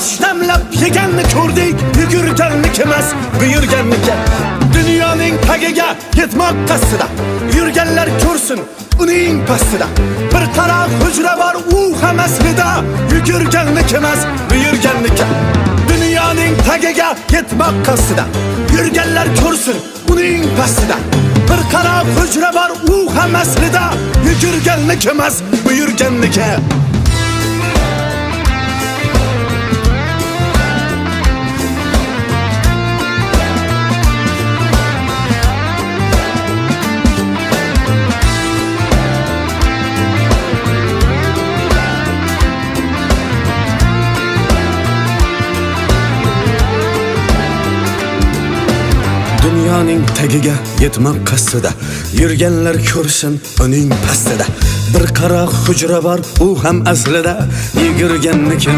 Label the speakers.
Speaker 1: Osh damlab yeganni ko'rdik, yugurganniki emas, buyurganniki. Dunyoning tagiga yetmoq qasdida, yurganlar ko'rsin uning pastida. Bir qara hujra bor, u ham aslida, yugurganniki emas, buyurganniki. Dunyoning tagiga yetmoq qasdida, yurganlar ko'rsin uning pastida. Bir qara hujra bor, u ham aslida, yugurganniki emas, buyurganniki. Dunyoning tagiga yetmoq qasdida, yurganlar ko'rsin uning pastida. Bir qara hujra bor, u ham aslida, yugurganniki